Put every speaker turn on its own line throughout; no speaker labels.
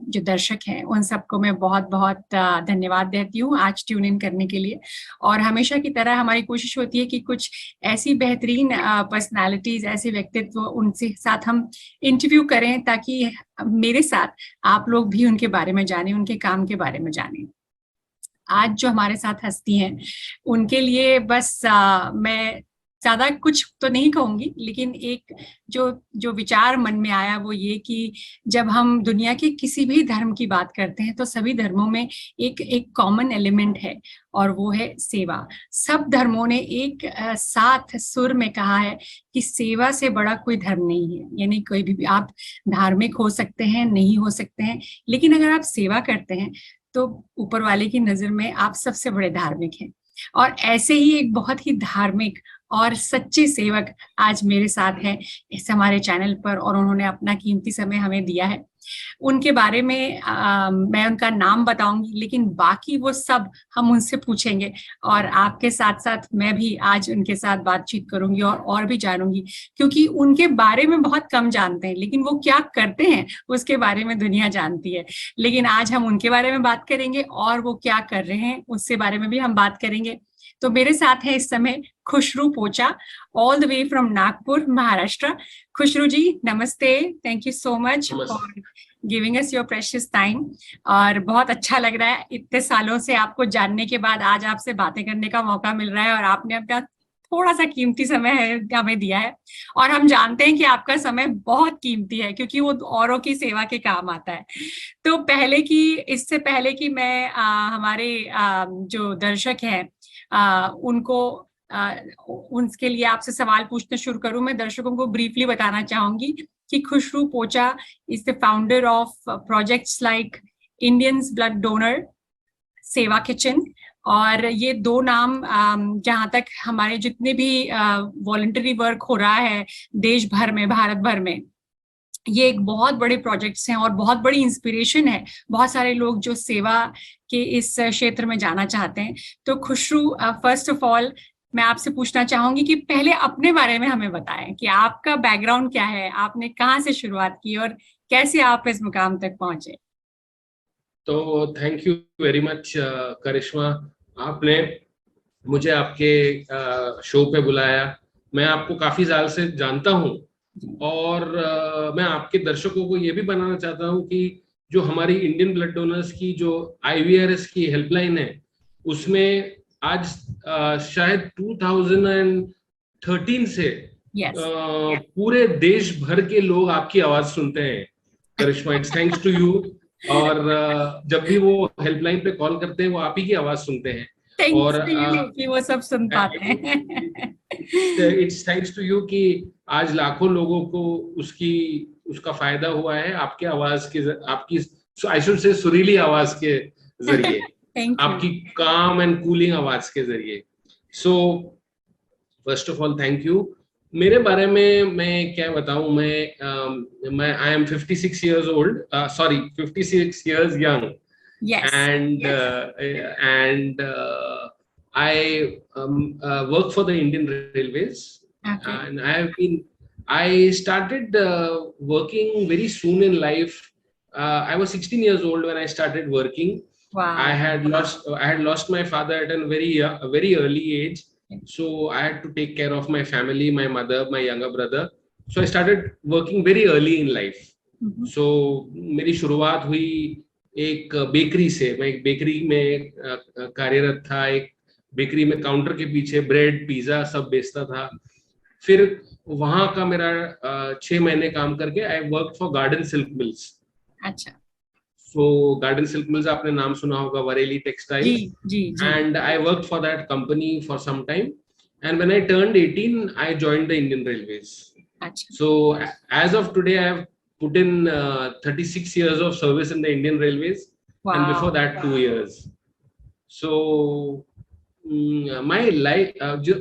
जो दर्शक हैं उन सबको मैं बहुत बहुत धन्यवाद देती हूँ आज ट्यून इन करने के लिए। और हमेशा की तरह हमारी कोशिश होती है कि कुछ ऐसी बेहतरीन पर्सनालिटीज, ऐसे व्यक्तित्व उनसे साथ हम इंटरव्यू करें ताकि मेरे साथ आप लोग भी उनके बारे में जानें, उनके काम के बारे में जानें। आज जो हमारे साथ हस्ती हैं उनके लिए बस मैं ज्यादा कुछ तो नहीं कहूंगी, लेकिन एक जो जो विचार मन में आया वो ये कि जब हम दुनिया के किसी भी धर्म की बात करते हैं तो सभी धर्मों में एक एक कॉमन एलिमेंट है और वो है सेवा। सब धर्मों ने एक साथ सुर में कहा है कि सेवा से बड़ा कोई धर्म नहीं है। यानी कोई भी आप धार्मिक हो सकते हैं, नहीं हो सकते हैं, लेकिन अगर आप सेवा करते हैं तो ऊपर वाले की नजर में आप सबसे बड़े धार्मिक हैं। और ऐसे ही एक बहुत ही धार्मिक और सच्चे सेवक आज मेरे साथ हैं इस हमारे चैनल पर, और उन्होंने अपना कीमती समय हमें दिया है। उनके बारे में मैं उनका नाम बताऊंगी, लेकिन बाकी वो सब हम उनसे पूछेंगे और आपके साथ साथ मैं भी आज उनके साथ बातचीत करूंगी और भी जानूंगी, क्योंकि उनके बारे में बहुत कम जानते हैं, लेकिन वो क्या करते हैं उसके बारे में दुनिया जानती है। लेकिन आज हम उनके बारे में बात करेंगे और वो क्या कर रहे हैं उसके बारे में भी हम बात करेंगे। तो मेरे साथ है इस समय Khushroo Pocha, all the way from Nagpur, Maharashtra. Khushroo ji नमस्ते, thank you so much for giving us your precious time. और बहुत अच्छा लग रहा है इतने सालों से आपको जानने के बाद आज आपसे बातें करने का मौका मिल रहा है, और आपने अपना थोड़ा सा कीमती समय है हमें दिया है। और हम जानते हैं कि आपका समय बहुत कीमती है क्योंकि वो औरों की सेवा के काम आता है। तो इससे पहले कि मैं हमारे जो दर्शक हैं उनको उनके लिए आपसे सवाल पूछना शुरू करूं, मैं दर्शकों को ब्रीफली बताना चाहूंगी कि खुशरू पोचा is the founder of projects like Indians blood donor, सेवा किचन। और ये दो नाम जहां तक हमारे जितने भी वॉलंटरी वर्क हो रहा है देश भर में, भारत भर में, ये एक बहुत बड़े प्रोजेक्ट्स हैं और बहुत बड़ी इंस्पिरेशन है बहुत सारे लोग जो सेवा के इस क्षेत्र में जाना चाहते हैं। तो खुशरू, फर्स्ट ऑफ ऑल मैं आपसे पूछना चाहूंगी कि पहले अपने बारे में हमें बताएं कि आपका बैकग्राउंड क्या है, आपने कहाँ से शुरुआत की और कैसे आप इस मुकाम तक पहुंचे।
तो थैंक यू वेरी मच करिश्मा, आपने मुझे आपके शो पे बुलाया। मैं आपको काफी साल से जानता हूँ और मैं आपके दर्शकों को ये भी बनाना चाहता हूँ कि जो हमारी इंडियन ब्लड डोनर्स की जो IVRS की हेल्पलाइन है उसमें आज शायद 2013 से पूरे देश भर के लोग आपकी आवाज सुनते हैं। करिश्मा, इट्स थैंक्स टू यू। और जब भी वो हेल्पलाइन पे कॉल करते हैं वो आप ही की आवाज सुनते हैं। और
कि वो सब सुन पाते हैं।
इट्स थैंक्स टू यू कि आज लाखों लोगों को उसका फायदा हुआ है आपके आवाज के, आपकी आई शुड से सुरीली आवाज के जरिए, आपकी काम एंड कूलिंग आवाज के जरिए। So first of all thank you. मेरे बारे में मैं क्या बताऊं, मैं I am 56 years old, sorry 56 years young.
Yes.
And I work for the Indian Railways.
Okay.
And I started working very soon in life. I was 16 years old when I started working.
Wow.
I had lost my father at a very early age. So I had to take care of my family, my mother, my younger brother. So I started working very early in life. So मेरी शुरुआत हुई एक bakery से। मैं एक bakery में कार्यरत था। एक बेकरी में काउंटर के पीछे ब्रेड, पिज्जा सब बेचता था। फिर वहां का मेरा 6 महीने काम करके I work for Garden Silk Mills.
अच्छा।
So Garden Silk Mills, आपने नाम सुना होगा, वरेली टेक्सटाइल्स।
जी।
And I worked for that company for some time. And when I turned 18, I joined the Indian Railways.
अच्छा.
So as of today, I have put in 36 years of service in the Indian Railways. Wow. And before that, 2 years. So my life,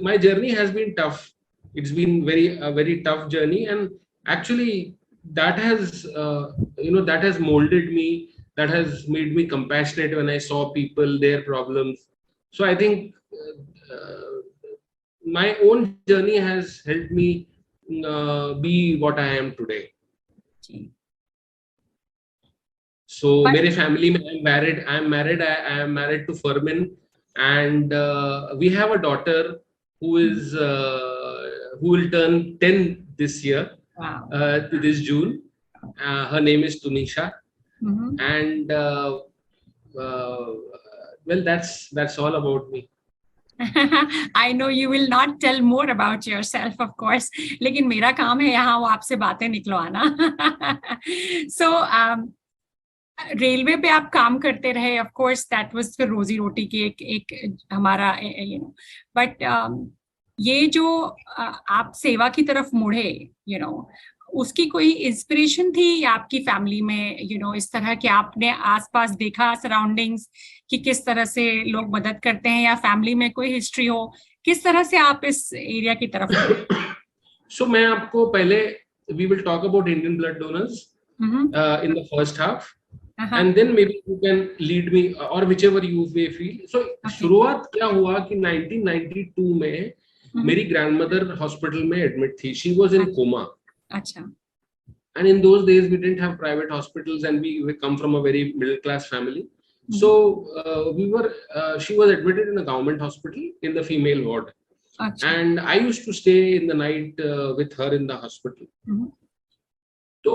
my journey has been tough. It's been a very tough journey, and actually that has that has molded me. That has made me compassionate when I saw people, their problems. So I think my own journey has helped me be what I am today. So मेरे family में I am married to Furman, and we have a daughter who is who will turn 10 this year.
Wow.
This June. Her name is Tunisha. And well, that's all about me.
I know you will not tell more about yourself, of course. लेकिन मेरा काम है यहाँ वो आपसे बातें निकलवाना. So railway पे आप काम करते रहे, ऑफ कोर्स दैट वाज फिर रोजी रोटी की एक हमारा बट ये जो आप सेवा की तरफ मुड़े, उसकी कोई इंस्पिरेशन थी आपकी फैमिली में, इस तरह के आपने आसपास देखा सराउंडिंग्स कि किस तरह से लोग मदद करते हैं, या फैमिली में कोई हिस्ट्री हो, किस तरह से आप इस एरिया की तरफ मुड़े?
So मैं आपको पहले we will talk about Indian blood donors in the first half. And then maybe you can lead me or whichever you may feel. So शुरुआत क्या हुआ कि 1992 में मेरी ग्रैंडमदर हॉस्पिटल में एडमिट थी. She was in coma.
अच्छा.
And in those days we didn't have private hospitals, and we come from a very middle class family. So she was admitted in a government hospital in the female ward. Achha. And I used to stay in the night with her in the hospital. तो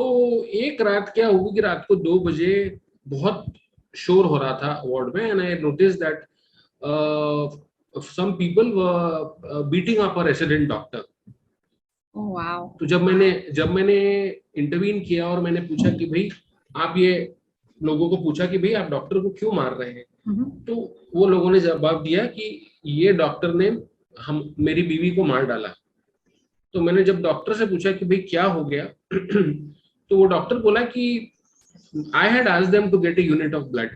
एक रात क्या हुआ कि रात को 2 बजे बहुत शोर हो रहा था वार्ड में, and I noticed that some people were beating up a resident doctor.
Oh wow.
तो जब मैंने इंटरवीन किया और मैंने पूछा कि भाई आप ये लोगों को पूछा कि भाई आप डॉक्टर को क्यों मार रहे हैं, तो वो लोगों ने जवाब दिया कि ये डॉक्टर ने मेरी बीवी को मार डाला. तो मैंने जब डॉक्टर से पूछा कि भाई क्या हो गया, तो वो डॉक्टर बोला कि I had asked them to get a unit of blood.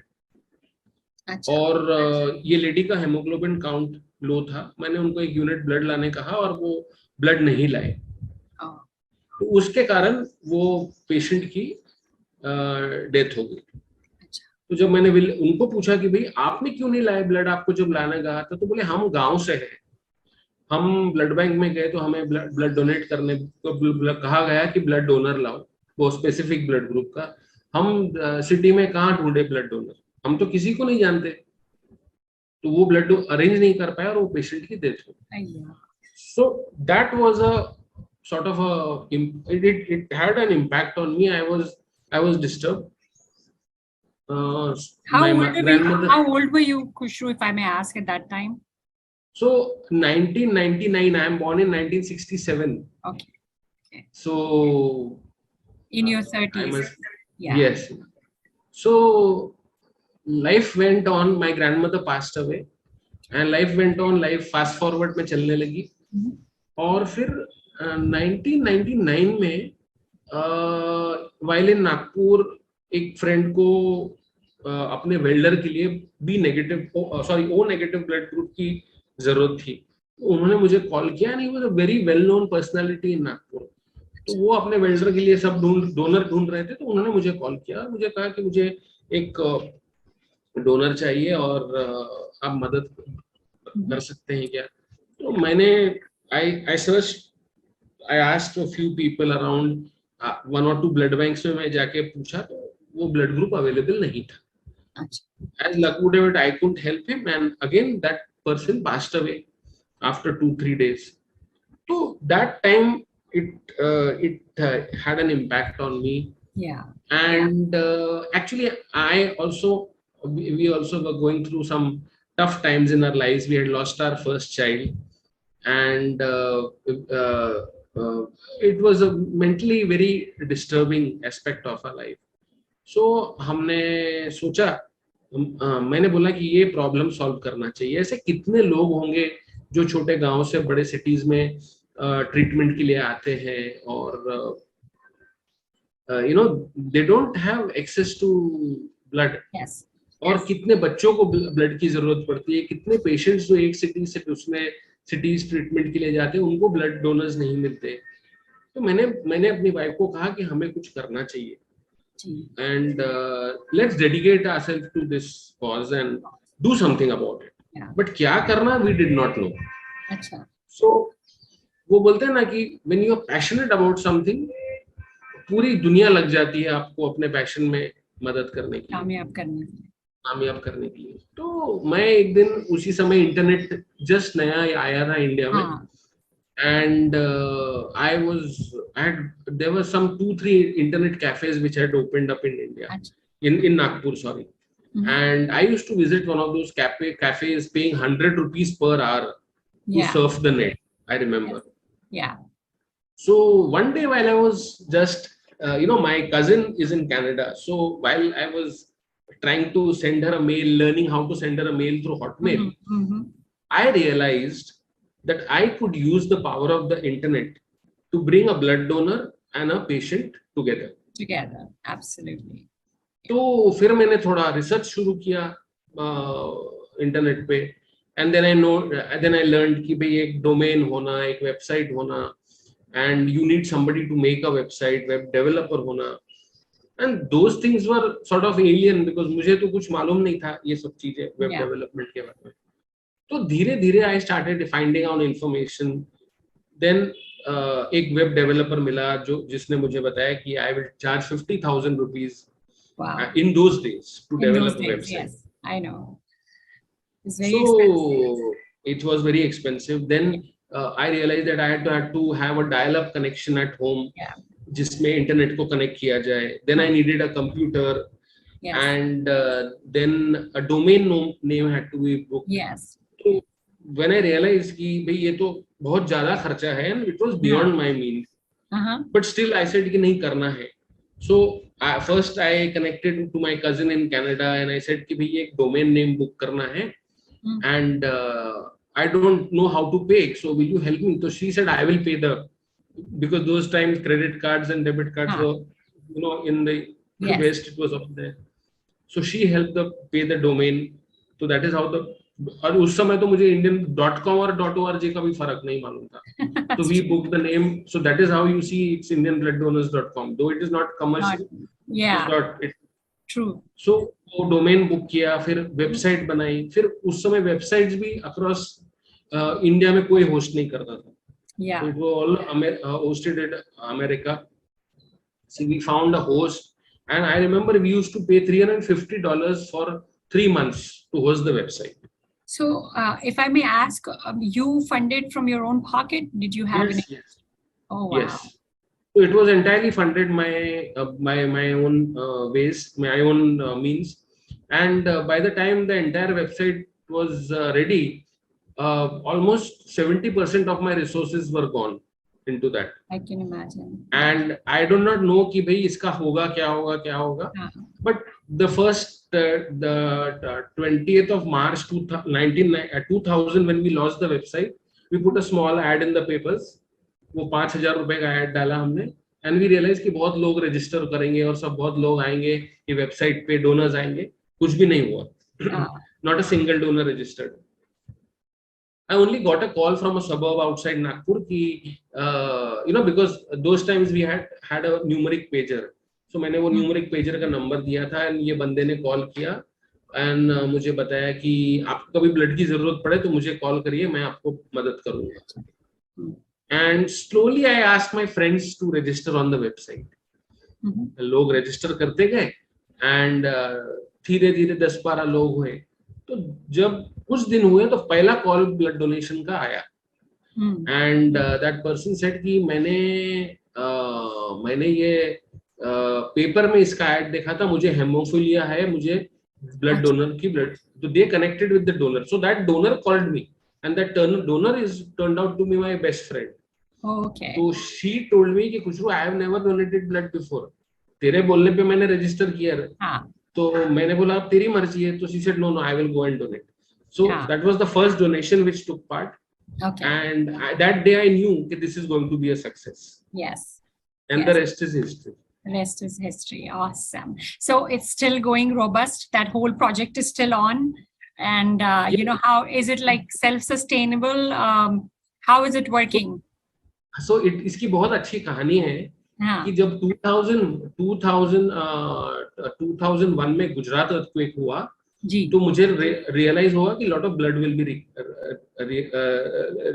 और ये लेडी का हेमोग्लोबिन काउंट लो था. मैंने उनको एक यूनिट ब्लड लाने कहा और वो ब्लड नहीं लाए. तो उसके कारण वो पेशेंट की डेथ हो गई. तो जब मैंने उनको पूछा कि भाई आपने क्यों नहीं लाए ब्लड, आपको जब लाने कहा था, तो बोले हम गांव से हैं, हम ब्लड बैंक में गए तो हमें ब्लड डोनेट करने को कहा गया कि ब्लड डोनर लाओ, वो स्पेसिफिक ब्लड ग्रुप का. हम सिटी में कहाँ ढूंढे ब्लड डोनर, हम तो किसी को नहीं जानते. तो वो ब्लड अरेंज नहीं कर पाया और वो पेशेंट की डेथ हो गई. So that was a sort of it had an impact on me. I was disturbed.
How old were you, Khushroo, if I may ask, at that time?
So 1999. I am born in 1967.
Okay.
So
in your 30s. Yeah.
Yes. So life went on. My grandmother passed away, and life went on. Life fast forward में चलने लगी. और फिर 1999 में while in Nagpur एक friend को अपने welder के लिए ओ नेगेटिव ब्लड ग्रुप की जरूरत थी. उन्होंने मुझे कॉल किया. नहीं, वो वेरी वेल नोन पर्सनालिटी इन नागपुर. तो वो अपने वेल्डर के लिए सब डोनर ढूंढ रहे थे. तो उन्होंने मुझे कॉल किया और मुझे कहा कि मुझे एक डोनर चाहिए और आप मदद कर सकते हैं क्या. तो मैंने I searched, I asked a few people around 1 or 2 blood banks में मैं जाके पूछा, तो वो blood group available नहीं था. As luck would have it, I couldn't help him, and again that person passed away after 2-3 days. So that time it had an impact on me.
Yeah.
And actually we also were going through some tough times in our lives. We had lost our first child. And it was a mentally very disturbing aspect of our life. So हमने सोचा, मैंने बोला कि ये problem solve करना चाहिए. ऐसे कितने लोग होंगे जो छोटे गांव से बड़े सिटीज में ट्रीटमेंट के लिए आते हैं और they don't have access to blood.
Yes.
और कितने बच्चों को ब्लड की जरूरत पड़ती है, कितने पेशेंट्स जो एक सिटी से दूसरे सिटीज ट्रीटमेंट के लिए जाते हैं उनको ब्लड डोनर्स नहीं मिलते. तो मैंने अपनी वाइफ को कहा कि हमें कुछ करना चाहिए, and let's dedicate ourselves to this cause and do something about it. But क्या करना वी डिड नॉट नो.
अच्छा.
सो वो बोलते हैं ना कि when you are passionate about something, पूरी दुनिया लग जाती है आपको अपने पैशन में मदद करने के लिए,
कामयाब
करने के लिए। तो मैं एक दिन उसी समय इंटरनेट जस्ट नया आया था इंडिया में, and there were some 2-3 internet cafes which had opened up in India, in Nagpur, sorry. And I used to visit one of those cafes paying 100 rupees per hour to surf the net, I remember. So one day while I was just my cousin is in Canada, so while I was trying to send her a mail, learning how to send her a mail through Hotmail, I realized that I could use the power of the internet to bring a blood donor and a patient together.
Absolutely.
तो फिर मैंने थोड़ा research शुरू किया internet पे, and then I learned कि भाई एक डोमेन होना, एक वेबसाइट होना, and you need somebody to make a website, web developer होना, and those things were sort of alien because मुझे तो कुछ मालूम नहीं था ये सब चीजें वेब डेवलपमेंट के बारे में। तो धीरे धीरे I started finding out information. Then एक वेब डेवलपर मिला जिसने मुझे बताया कि I will charge 50,000 rupees in those days to develop a website.
Yes, I know. It's very expensive.
It was very expensive. Then I realized that I had to have a dial-up connection at home, जिसमें internet को connect किया जाए. Then I needed a computer. And then a domain name had to be booked. So when I realized कि भाई ये तो बहुत ज़्यादा खर्चा है, and it was beyond my means. But still I said कि नहीं करना है. So first I connected to my cousin in Canada and I said कि भाई एक domain name book करना है, and I don't know how to pay, so will you help me? So she said I will pay because those times credit cards and debit cards were in the West, it was all there. So she helped pay the domain. So that is how और उस समय तो मुझे indian.com और .org का भी फर्क नहीं मालूम था. So we booked the name. So that is how you see it's indianbloodDonors.com, though it is not commercial.
True.
So वो डोमेन बुक किया, फिर वेबसाइट बनाई. फिर उस समय वेबसाइट्स भी अक्रॉस इंडिया में कोई होस्ट नहीं करता था. So it was all hosted in America. So we found a host, and I remember we used to pay $350 for 3 months to host the website.
So if I may ask, you funded from your own pocket? Did you have any?
Yes.
Oh wow.
Yes. So it was entirely funded my own ways, my own means, and by the time the entire website was ready, almost 70% of my resources were gone into that.
I can imagine.
And I do not know कि भाई इसका होगा क्या होगा. But the first the 20th of March 2000 when we launched the website, we put a small ad in the papers. वो 5,000 रुपए का ad डाला हमने, and we realized कि बहुत लोग register करेंगे और सब बहुत लोग आएंगे ये website पे, donors आएंगे. कुछ भी नहीं हुआ. Not a single donor registered. I only got a call from a suburb outside Nagpur कि because those times we had a numeric pager. So मैंने वो numeric pager का नंबर दिया था, and ये बंदे ने कॉल किया and मुझे बताया कि आपको कभी ब्लड की जरूरत पड़े तो मुझे कॉल करिए, मैं आपको मदद करूंगा. And slowly I asked my friends to register on the website. लोग register करते गए, and धीरे धीरे 10-12 लोग हुए. तो जब कुछ दिन हुए तो पहला कॉल ब्लड डोनेशन का आया, and that person said कि मैंने ये पेपर में इसका ऐड देखा था, मुझे हेमोफिलिया है, मुझे ब्लड डोनर की ब्लड. तो they connected with the donor. So that donor called me, and that donor is turned out to be my best friend.
Okay.
So she told me कि Khushru, I have never donated blood before. तेरे बोलने पे मैंने register किया. तो मैंने बोला अब तेरी मर्जी है. तो she said no, I will go and donate. So that was the first donation which took part.
Okay.
And that day I knew that this is going to be a success.
Yes.
And the rest is history.
The rest is history. Awesome. So it's still going robust. That whole project is still on. And how is it like self-sustainable? How is it working?
So इसकी बहुत अच्छी कहानी है कि जब 2001 में Gujarat earthquake हुआ, तो मुझे रियलाइज हुआ कि lot of blood will be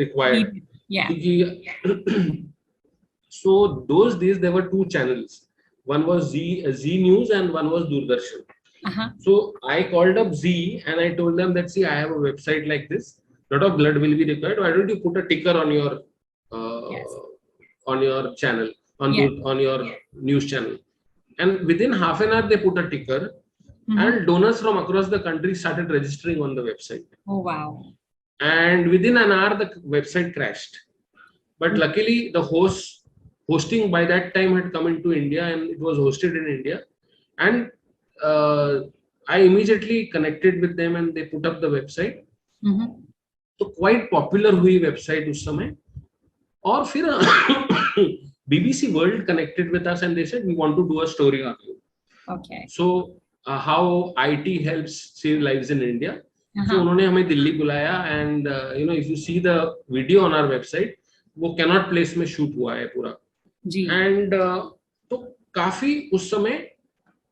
required. So those days there were 2 channels. One was Z News and one was Doordarshan. So I called up Z and I told them that, see, I have a website like this. Lot of blood will be required. Why don't you put a ticker on your channel, on your news channel? And within half an hour, they put a ticker, and donors from across the country started registering on the website.
Oh wow!
And within an hour, the website crashed. But luckily, the hosting by that time had come into India, and it was hosted in India. And I immediately connected with them, and they put up the website. तो quite popular हुई website उस समय. और फिर BBC World connected with us and they said we want to do a story on you.
Okay.
So how IT helps save lives in India. So उन्होंने हमें दिल्ली बुलाया and if you see the video on our website, वो cannot place में shoot हुआ है पूरा. जी. And तो काफी उस समय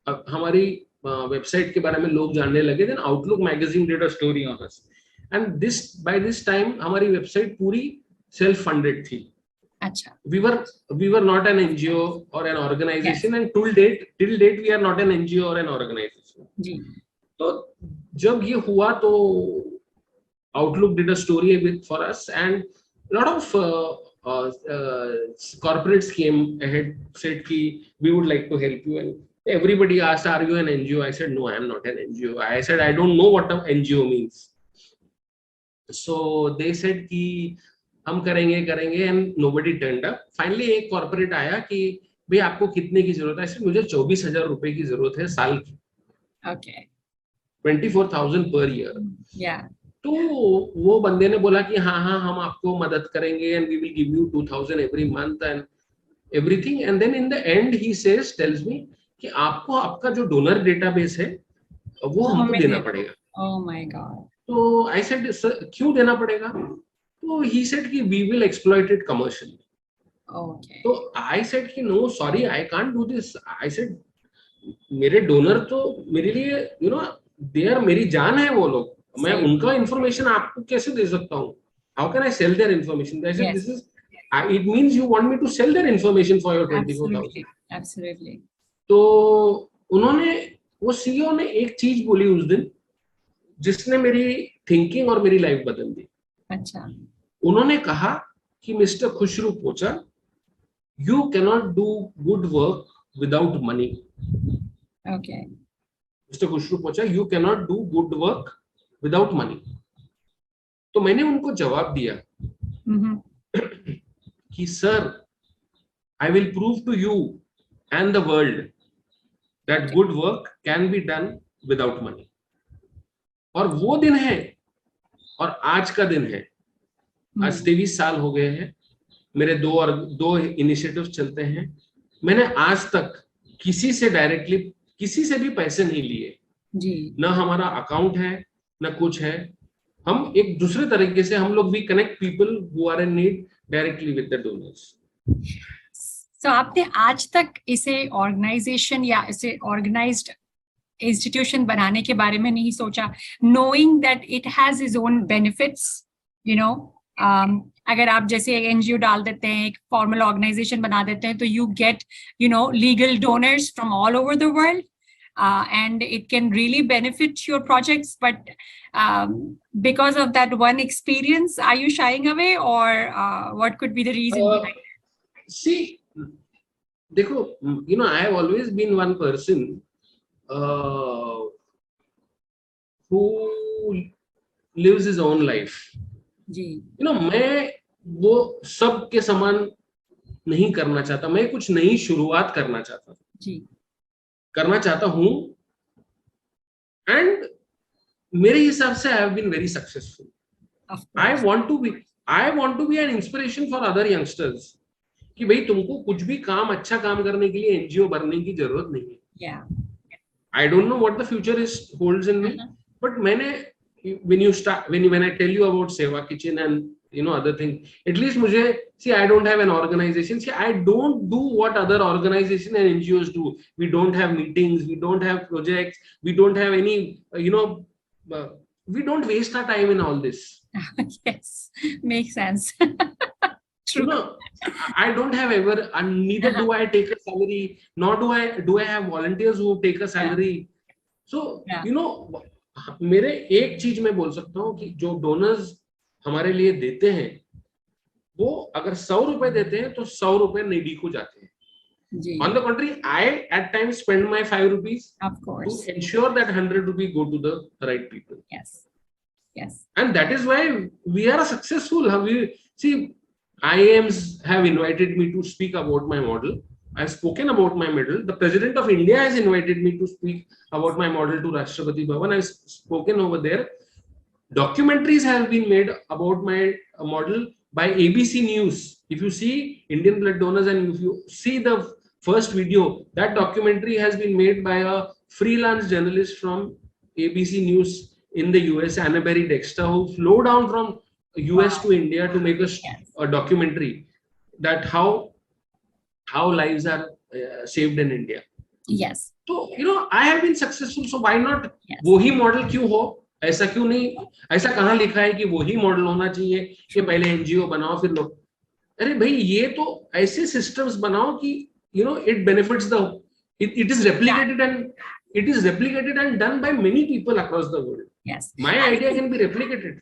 हमारी वेबसाइट के बारे में लोग जानने लगे. Then Outlook magazine did a story on us. And by this time हमारी वेबसाइट पूरी self funded थी. अच्छा. We were not an NGO or an organization, and till date we are not an NGO or an organization. जी. तो जब ये हुआ तो Outlook did a story for us, and a lot of corporates came ahead, said कि we would like to help you, and everybody asked, are you an NGO? I said no, I am not an NGO. I said I don't know what an NGO means. So they said कि हम करेंगे, and nobody turned up. Finally एक corporate आया कि भाई आपको कितने की जरूरत है? ऐसे मुझे 24,000 रुपए की जरूरत है साल की. Okay. 24,000 per year. Yeah. तो वो बंदे ने बोला कि हाँ हम आपको मदद करेंगे and we will give you 2,000 every month and everything. And then in the end he tells me कि आपको आपका जो donor database है वो हमको देना पड़ेगा. Oh my God. तो I said क्यों देना पड़ेगा? तो he said कि we will exploit it commercially. Okay. तो I said कि no, sorry, I can't do this. I said मेरे डोनर तो मेरे लिए they are मेरी जान है वो लोग. मैं उनका information आपको कैसे दे सकता हूँ? How can I sell their information? I said this is it means you want me to sell their information for your 24,000. Absolutely. तो उन्होंने वो CEO ने एक चीज बोली उस दिन जिसने मेरी थिंकिंग और मेरी लाइफ बदल दी. अच्छा. उन्होंने कहा कि mister Khushroo Pocha, you cannot do good work without money. Okay. Mister Khushroo Pocha, you cannot do good work without money. तो मैंने उनको जवाब दिया कि sir, I will prove to you and the world that good work can be done without money. और वो दिन है और आज का दिन है. आज 23 साल हो गए हैं. मेरे दो इनिशिएटिव चलते हैं. मैंने आज तक किसी से डायरेक्टली किसी से भी पैसे नहीं लिए जी. ना हमारा अकाउंट है ना कुछ है. हम एक दूसरे तरीके से हम लोग भी connect people who are in need directly with the donors.
So आपने आज तक इसे ऑर्गेनाइजेशन या इसे ऑर्गेनाइज्ड इंस्टीट्यूशन बनाने के बारे में नहीं सोचा, knowing that it has its own benefits, अगर आप जैसे एक एनजीओ डाल देते हैं, एक फॉर्मल ऑर्गेनाइजेशन बना देते हैं, तो you get legal donors from all over the world and it can really benefit your projects, but because of that one experience, are you shying away, or what could be the reason behind it?
See, देखो, I have always been one person who lives his own life. जी. मैं वो सब के समान नहीं करना चाहता. मैं कुछ नई शुरुआत करना चाहता जी. करना चाहता हूँ. एंड मेरे हिसाब से I have been very successful. I want to be an inspiration for other youngsters कि भाई तुमको कुछ भी काम अच्छा काम करने के लिए एनजीओ बनने की जरूरत नहीं है. Yeah. I don't know what the future holds in me, but when I tell you about Seva Kitchen and other things, at least I don't have an organization. See, I don't do what other organizations and NGOs do. We don't have meetings, we don't have projects, we don't have any, we don't waste our time in all this.
Yes, makes sense.
You know, I don't have ever, and neither do I take a salary, nor do I have volunteers who take a salary. So,
Yeah.
you know, मेरे एक चीज मैं बोल सकता हूँ कि जो donors हमारे लिए देते हैं, वो अगर 100 रुपए देते हैं तो 100 रुपए नीडी को जाते हैं.
जी.
On the contrary, I at times spend my 5 rupees
Of course.
to ensure that 100 rupees go to the right people.
Yes. Yes.
And that is why we are successful. We see, IAMs have invited me to speak about my model. I've spoken about my model. The President of India has invited me to speak about my model to Rashtrapati Bhavan. I've spoken over there. Documentaries have been made about my model by ABC News. If you see Indian blood donors and if you see the first video, that documentary has been made by a freelance journalist from ABC News in the US, Annabelle Dexter, who flew down from US to India to make a documentary that how lives are saved in India.
Yes.
So, you know, I have been successful, so why not? वही model क्यों हो? ऐसा क्यों नहीं? ऐसा कहाँ लिखा है कि वही मॉडल होना चाहिए कि पहले एनजीओ बनाओ फिर लोग? अरे भाई, ये तो ऐसे सिस्टम्स बनाओ कि you know it benefits the it is replicated and done by many people across the world.
Yes.
My idea can be replicated.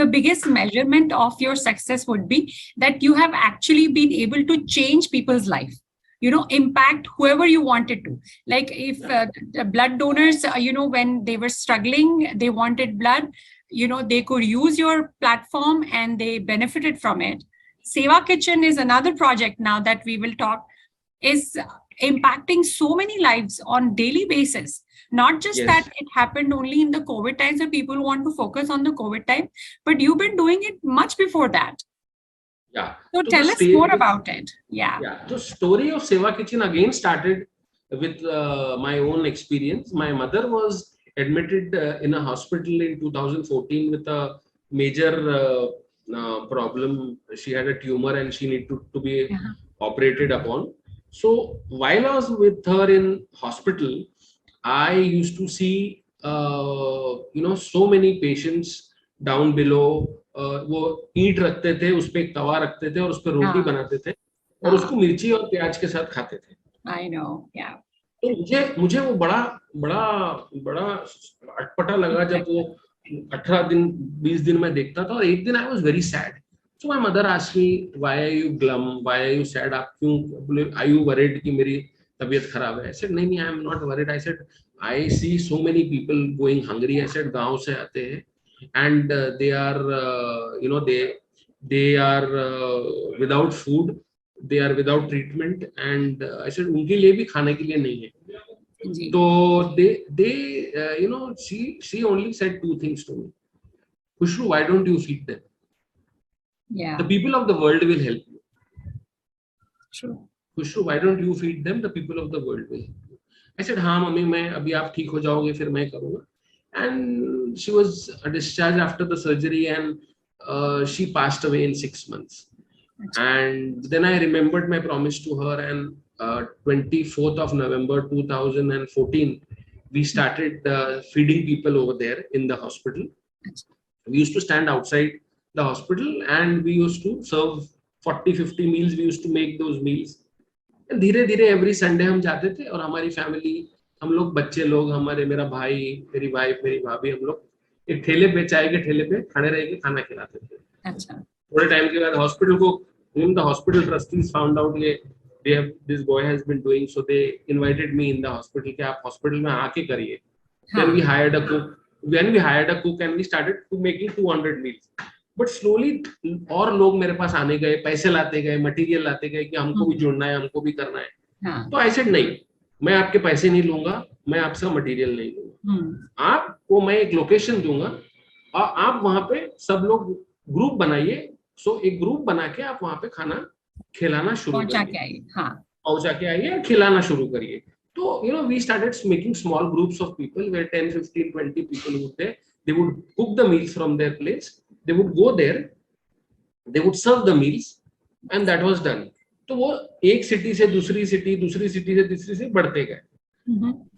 The biggest measurement of your success would be that you have actually been able to change people's life, you know, impact whoever you wanted to. Like if the blood donors, you know, when they were struggling, they wanted blood, you know, they could use your platform and they benefited from it. Seva Kitchen is another project now that we will talk, is impacting so many lives on daily basis. Not just that it happened only in the COVID times that people want to focus on the COVID time, but you've been doing it much before that.
Yeah.
So tell us more about it. Yeah.
The story of Seva Kitchen again started with my own experience. My mother was admitted in a hospital in 2014 with a major problem. She had a tumor and she needed to be operated upon. So while I was with her in hospital, I used to see, you know, so many patients down below. वो ईंट रखते थे, उस पे एक तवा रखते थे और उस पे रोटी बनाते थे और उसको मिर्ची और प्याज के साथ खाते थे.
I know, yeah.
तो मुझे वो बड़ा अटपटा लगा जब वो 18 दिन 20 दिन में देखता था. और एक दिन I was very sad. So my mother asked me, why are you glum? Why are you sad? आप क्यों? Are you worried कि मेरी तबीयत खराब है? I said नहीं, I am not worried. I said I see so many people going hungry. I said गांव से आते हैं and they are you know they are without food, they are without treatment, and I said उनके लिए भी खाने के लिए नहीं है. So they you know she only said two things to me. Khushroo, why don't you feed them?
Yeah.
The people of the world will help you.
True.
Khushroo, why don't you feed them? The people of the world will help you. I said, हाँ mummy, मैं अभी आप ठीक हो जाओगे फिर मैं करूँगा. And she was discharged after the surgery and she passed away in 6 months. And then I remembered my promise to her, and 24th of November 2014, we started feeding people over there in the hospital. We used to stand outside the hospital and we used to serve 40-50 meals. We used to make those meals. And धीरे धीरे every Sunday हम जाते थे और हमारी family, हम लोग बच्चे लोग, हमारे मेरा भाई, मेरी वाइफ, मेरी भाभी, हम लोग एक ठेले पे, चाय के ठेले पे खड़े रह के खाना खिलाते थे. अच्छा. थोड़े टाइम के बाद हॉस्पिटल को, the hospital trustees found out this boy has been doing, so they invited me in the hospital कि आप हॉस्पिटल में आके करिए. Then we hired a cook. When we hired a cook and we started making 200 meals. But slowly और लोग मेरे पास आने गए, पैसे लाते गए, मटेरियल लाते गए कि हमको भी जुड़ना है, हमको भी करना है. तो I said नहीं, मैं आपके पैसे नहीं लूंगा, मैं आपसे मटेरियल नहीं लूंगा. आपको मैं एक लोकेशन दूंगा और आप वहां पे सब लोग ग्रुप बनाइए. सो एक ग्रुप बना के आप वहां पे खाना खिलाना शुरू करिए, पहुंचा के आइए, खिलाना शुरू करिए. तो you know we started making small groups of people where 10, 15, 20 people would there. They would cook the meals from their place. They would go there, they would serve the meals, and that was done. तो वो एक city से दूसरी city, दूसरी city से तीसरी से बढ़ते गए.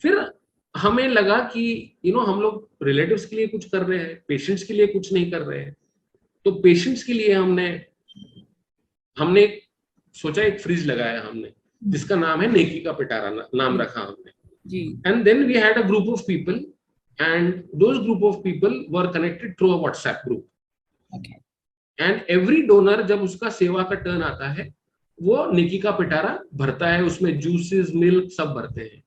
फिर हमें लगा कि you know हम लोग रिलेटिव्स के लिए कुछ कर रहे हैं, पेशेंट्स के लिए कुछ नहीं कर रहे हैं. तो पेशेंट्स के लिए हमने हमने सोचा एक फ्रिज लगाया हमने, जिसका नाम है नेकी का पिटारा, नाम रखा हमने
जी.
And then we had a group of people and those group of people were connected through a WhatsApp group
Okay.
And every donor जब उसका सेवा का टर्न आता है वो नेकी का पिटारा भरता है, उसमें जूसेस मिल्क सब भरते हैं.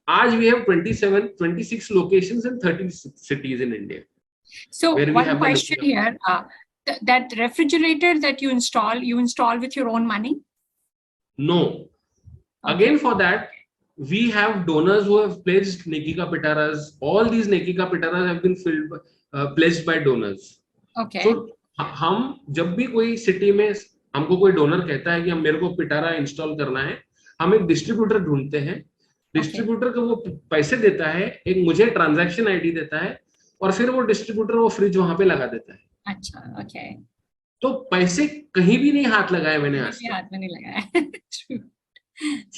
आज we have 26 locations in 30 cities in India.
So
where we
one
have
question here, that refrigerator that you install with your own money?
No.
Okay.
Again, for that, we have donors who have pledged Nekika Pitaras. All these Nekika Pitaras have been pledged by donors.
Okay.
So, हम जब भी कोई city में हमको कोई donor कहता है कि हम मेरे को पिटारा इंस्टॉल करना है, हम एक डिस्ट्रीब्यूटर ढूंढते हैं. डिस्ट्रीब्यूटर को वो पैसे देता है, एक मुझे ट्रांजैक्शन आईडी देता है और फिर वो डिस्ट्रीब्यूटर वो फ्रिज वहां पे लगा देता है.
अच्छा, ओके.
तो पैसे कहीं भी नहीं हाथ लगाए मैंने आज तक.
हाथ में नहीं लगाया.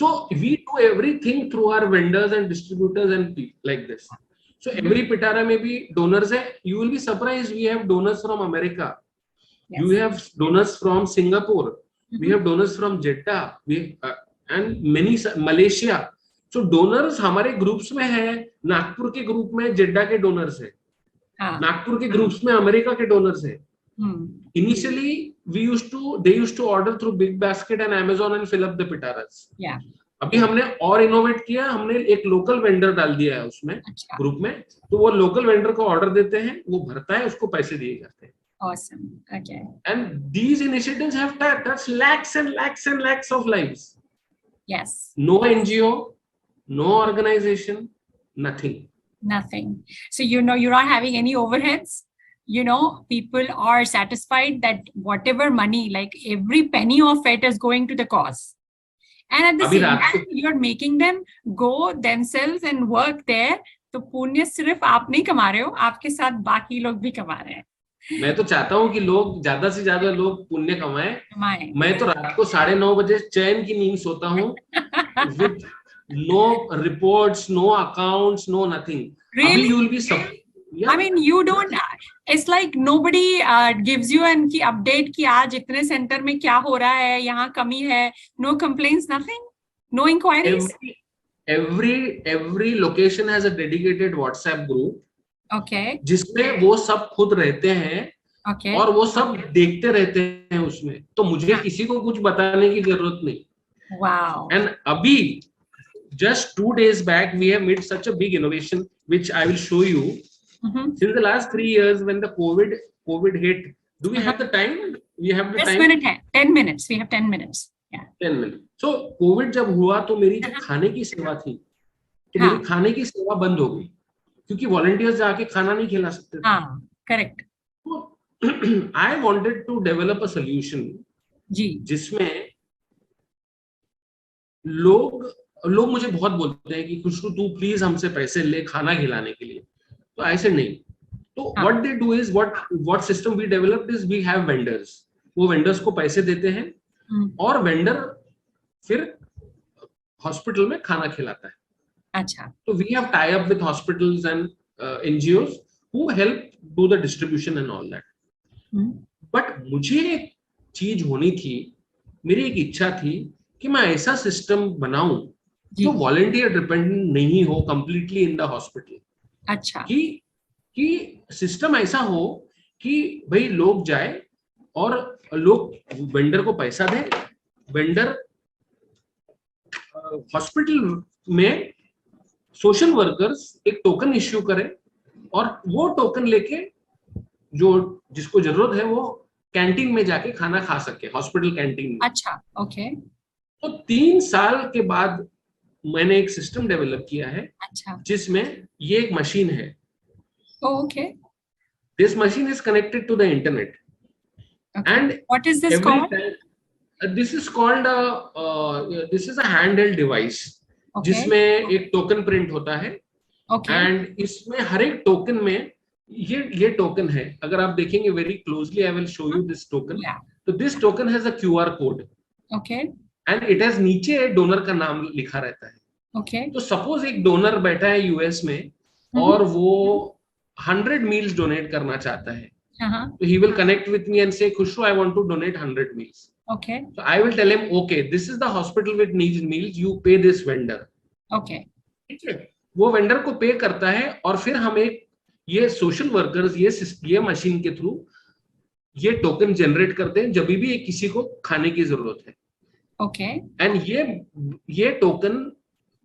So we do everything through our vendors and distributors and like this. So every pitara may be donors hai. You will be surprised, we have donors from America. Yes. You have donors from Singapore. We have donors from Jeddah. And many Malaysia. So donors हमारे groups में है. नागपुर के group में जेड्डा के donors है. नागपुर के groups में America के डोनर्स है. Initially, they used to order through Big Basket and Amazon and fill up the pitaras. Yeah. अभी हमने और इनोवेट किया, हमने एक लोकल वेंडर डाल दिया है उसमें ग्रुप में, तो वो लोकल वेंडर को ऑर्डर देते हैं, वो भरता है, उसको पैसे दिए जाते हैं.
Awesome. Okay.
And these initiatives have touched lakhs and lakhs and lakhs of lives.
Yes.
No NGO, no organization, nothing.
Nothing. So you're not having any overheads. People are satisfied that whatever money, like every penny of it is going to the cause. And at the same time, you're making them go themselves and work there. तो पुण्य सिर्फ आप नहीं कमा रहे हो, आपके साथ बाकी लोग भी कमा रहे हैं.
मैं तो चाहता हूँ कि लोग ज्यादा से ज्यादा लोग पुण्य कमाएं. मैं तो रात को 9:30 बजे चैन की नींद सोता हूँ. With no reports, no accounts, no nothing.
Really?
You will be Yeah.
I mean, you don't. It's like nobody gives you an update कि आज इतने सेंटर में क्या हो रहा है, यहाँ कमी है. No complaints, nothing. No inquiries.
Every location has a dedicated WhatsApp group.
Okay.
जिसमें वो सब खुद रहते हैं. Okay. और वो सब देखते रहते हैं उसमें. तो मुझे किसी को कुछ बताने की जरूरत नहीं.
Wow.
And अभी just 2 days back we have made such a big innovation which I will show you. Since the last 3 years when the COVID hit, do we have the time? We have the time.
10 minutes. We have 10 minutes. Yeah.
10 minutes. So COVID जब हुआ तो मेरी जो खाने की सेवा थी, तो मेरी खाने की सेवा बंद हो गई क्योंकि वॉलंटियर्स जाके खाना नहीं खिला सकते थे.
हाँ, correct.
So I wanted to develop a solution जिसमें लोग मुझे बहुत बोलते हैं कि खुशरू तू प्लीज हमसे पैसे ले खाना खिलाने के लिए. तो ऐसे नहीं. तो what they do is what system we developed is we have vendors. वो vendors को पैसे देते हैं और vendor फिर हॉस्पिटल में खाना खिलाता है.
अच्छा. तो
we have tie up with hospitals and NGOs who help do the distribution and all that. But मुझे एक चीज होनी थी, मेरी एक इच्छा थी कि मैं ऐसा सिस्टम बनाऊं जो वॉलंटियर डिपेंडेंट नहीं हो कंप्लीटली इन द हॉस्पिटल.
अच्छा.
कि सिस्टम ऐसा हो कि भाई लोग जाए और लोग वेंडर को पैसा दें, वेंडर हॉस्पिटल में सोशल वर्कर्स एक टोकन इश्यू करें और वो टोकन लेके जो जिसको जरूरत है वो कैंटीन में जाके खाना खा सके, हॉस्पिटल कैंटीन में.
अच्छा. ओके.
तो 3 साल के बाद मैंने एक सिस्टम डेवलप किया है.
अच्छा.
जिसमें ये एक मशीन है.
Okay.
This machine is connected to the internet.
Okay.
And
what is this called?
This is called this is a handheld device. Okay. जिसमें एक टोकन प्रिंट होता है.
Okay.
And इसमें हर एक टोकन में ये टोकन है. अगर आप देखेंगे very closely, I will show you this token.
Yeah.
So this token has a QR code.
Okay.
And it has नीचे डोनर का नाम लिखा रहता है.
Okay.
तो सपोज एक डोनर बैठा है यूएस में और वो 100 मील्स डोनेट करना चाहता है. So he will connect with me and say, Khushroo, I want to donate 100 meals.
Okay.
So I will tell him, okay, this is the hospital which needs meals, you pay this vendor.
Okay.
ठीक है, वो vendor को पे करता है और फिर हम एक ये सोशल वर्कर्स ये मशीन के थ्रू ये टोकन जनरेट करते हैं जब भी किसी को खाने की जरूरत है.
ओके.
एंड ये टोकन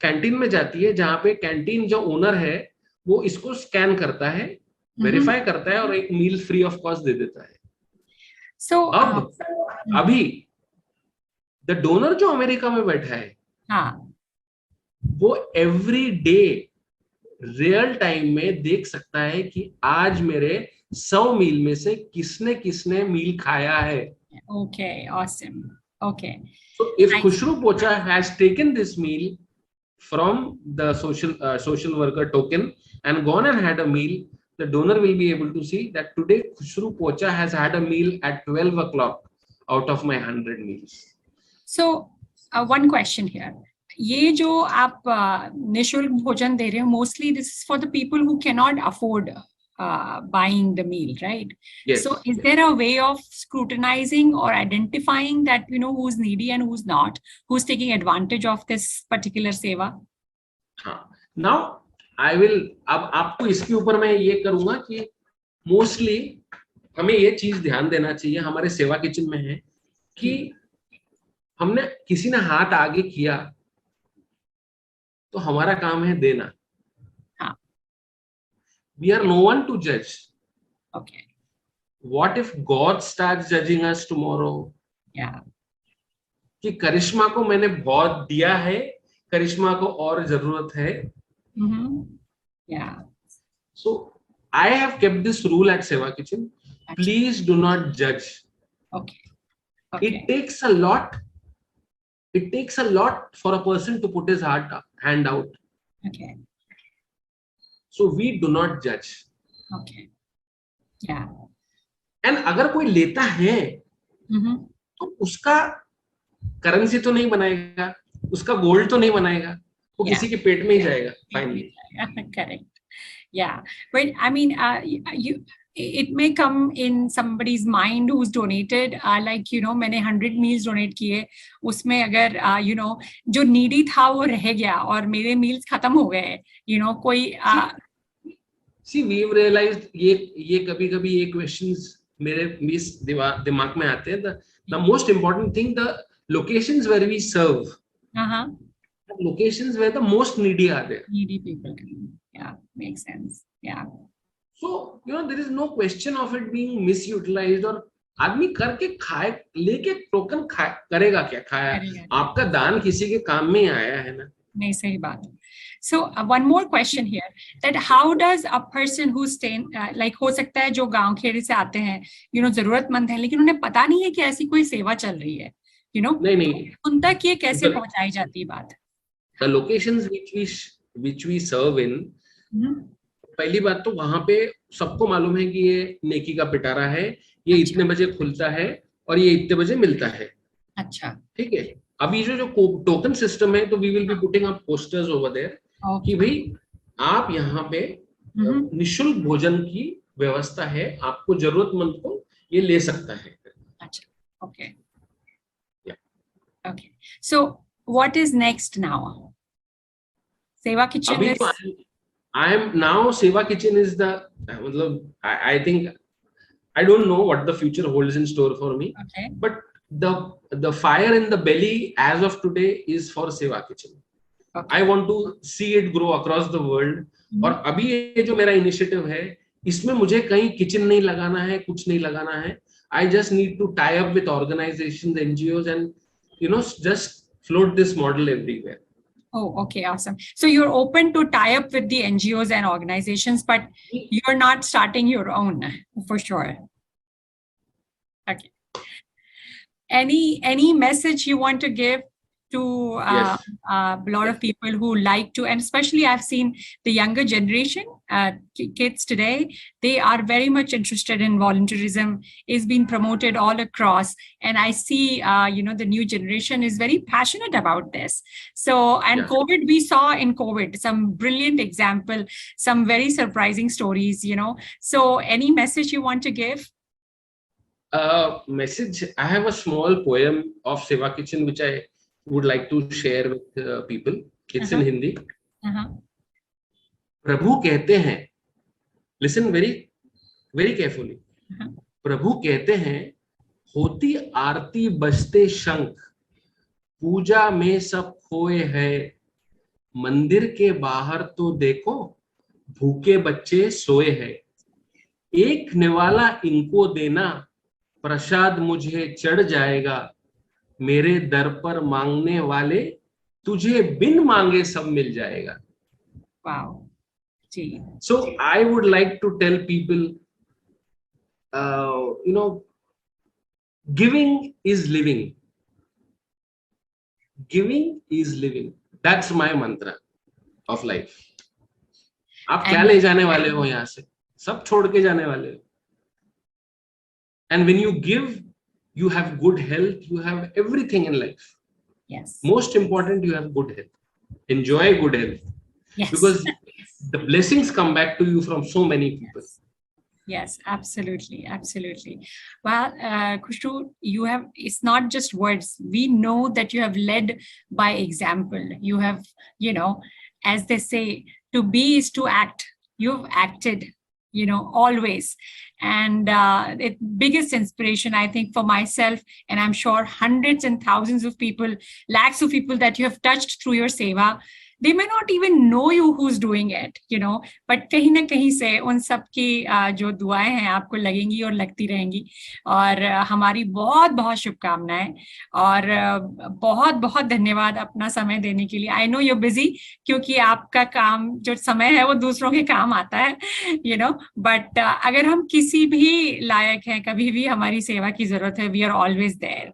कैंटीन में जाती है जहां पे कैंटीन जो ओनर है वो इसको स्कैन करता है, वेरीफाई करता है और एक मील फ्री ऑफ कॉस्ट दे देता है.
So
अभी द डोनर जो अमेरिका में बैठा है, वो एवरी डे रियल टाइम में देख सकता है कि आज मेरे 100 मील में से किसने किसने मील खाया है.
Okay, awesome. Okay.
So if Khushroo Poacha has taken this meal from the social worker token and gone and had a meal, the donor will be able to see that today Khushroo Poacha has had a meal at 12 o'clock out of my 100 meals.
So one question here. ये जो आप निशुल्क भोजन दे रहे हो, mostly this is for the people who cannot afford buying the meal, right?
Yes.
So is there a way of scrutinizing or identifying that, you know, who's needy and who's not, who's taking advantage of this particular seva?
Now I will, अब आपको इसके ऊपर मैं ये करूंगा कि mostly हमें ये चीज ध्यान देना चाहिए, हमारे सेवा किचन में है कि हमने किसी ने हाथ आगे किया तो हमारा काम है देना. We are no one to judge.
Okay.
What if God starts judging us tomorrow?
Yeah.
कि करिश्मा को मैंने बहुत दिया है, करिश्मा को और जरूरत है.
Yeah.
So I have kept this rule at Seva Kitchen. Please do not judge.
Okay. Okay.
It takes a lot. It takes a lot for a person to put his hand out.
Okay.
So we do not judge.
Okay. Yeah.
And अगर कोई लेता है तो उसका currency तो नहीं बनाएगा, उसका गोल्ड तो नहीं बनाएगा, वो किसी के पेट में ही जाएगा finally.
Correct. Yeah. But I mean, it may come in somebody's mind who's donated, like, you know, मैंने 100 meals donate किए, उसमें अगर you know जो needy था वो रह गया और मेरे meals खत्म हो गए, you know, कोई
See, we've realized ये कभी-कभी ये questions मेरे दिमाग में आते हैं. The most important thing, the locations where we serve, the locations where the most needy are there.
Needy people. Yeah, makes sense. Yeah.
So, you know, there is no question of it being misutilized. और आदमी करके खाए, लेके token करेगा क्या, खाया, आपका दान किसी के काम में आया है ना.
नहीं, सही बात. So one more question here, that how does a person who's staying like, हो सकता है जो गांव खेड़े से आते हैं, you know, जरूरतमंद है लेकिन उन्हें पता नहीं है कि ऐसी कोई सेवा चल रही है, you know,
नहीं,
उन तक ये कैसे पहुंचाई जाती है बात?
The locations which we serve in, पहली बात तो वहां पे सबको मालूम है कि ये नेकी का पिटारा है, ये इतने बजे खुलता है और ये इतने बजे मिलता है.
अच्छा,
ठीक है. अभी जो टोकन सिस्टम है तो we will be putting up posters over there कि भाई आप यहाँ पे निशुल्क भोजन की व्यवस्था है, आपको जरूरतमंद को ये ले सकता है.
अच्छा, okay. Okay. So what is next now? Seva Kitchen is...
I am now, Seva Kitchen is the, I think, I don't know what the future holds in store for me.
Okay.
But the fire in the belly as of today is for Seva Kitchen. Okay. I want to see it grow across the world. और अभी ये जो मेरा initiative है, इसमें मुझे कहीं kitchen नहीं लगाना है, कुछ नहीं लगाना है. I just need to tie up with organizations, NGOs, and you know, just float this model everywhere.
Oh, okay, awesome. So you're open to tie up with the NGOs and organizations, but you're not starting your own, for sure. Okay. Any message you want to give to
Yes.
a lot of people who like to, and especially I've seen the younger generation, kids today, they are very much interested in volunteerism. Is being promoted all across, and I see, the new generation is very passionate about this. So, and
Yeah.
COVID, we saw in COVID some brilliant example, some very surprising stories. So, any message you want to give?
Message. I have a small poem of Seva Kitchen which I would like to share with people. It's in Hindi. प्रभु कहते हैं, listen very very carefully. प्रभु कहते हैं, होती आरती बजते शंख, पूजा में सब खोए हैं, मंदिर के बाहर तो देखो भूखे बच्चे सोए हैं, एक निवाला इनको देना, प्रसाद मुझे चढ़ जाएगा, मेरे दर पर मांगने वाले तुझे बिन मांगे सब मिल जाएगा.
Wow. Gee.
So I would like to tell people, giving is living. Giving is living. That's my mantra of life. आप क्या ले जाने वाले हो यहाँ से? सब छोड़ के जाने वाले हो. And when you give, you have good health, you have everything in life.
Yes.
Most important, you have good health. Enjoy good health.
Yes.
Because the blessings come back to you from so many people.
Yes, absolutely. Absolutely. Well, Khushroo, it's not just words. We know that you have led by example. You have, as they say, to be is to act. You've acted, always. And the biggest inspiration, I think, for myself, and I'm sure hundreds and thousands of people, lakhs of people that you have touched through your seva, they may not even know you who's doing it, but kahin na kahin se un sab ki jo duaएं हैं आपको लगेंगी और लगती रहेंगी. और हमारी बहुत बहुत शुभकामनाएं और बहुत बहुत धन्यवाद अपना समय देने के लिए. आई नो यू बिजी, क्योंकि आपका काम जो समय है वो दूसरों के काम आता है, बट अगर हम किसी भी लायक हैं, कभी भी हमारी सेवा की जरूरत है, वी आर ऑलवेज देयर.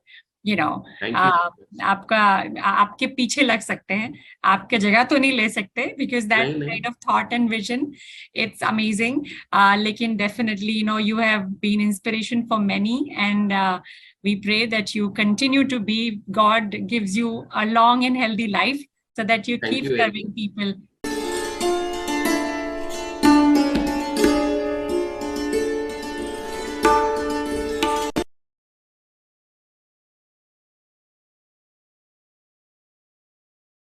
आपके पीछे लग सकते हैं, आपके जगह तो नहीं ले सकते, because that kind of thought and vision, it's amazing. लेकिन definitely, you have been inspiration for many, and we pray that you continue to be. God gives you a long and healthy life so that you keep serving people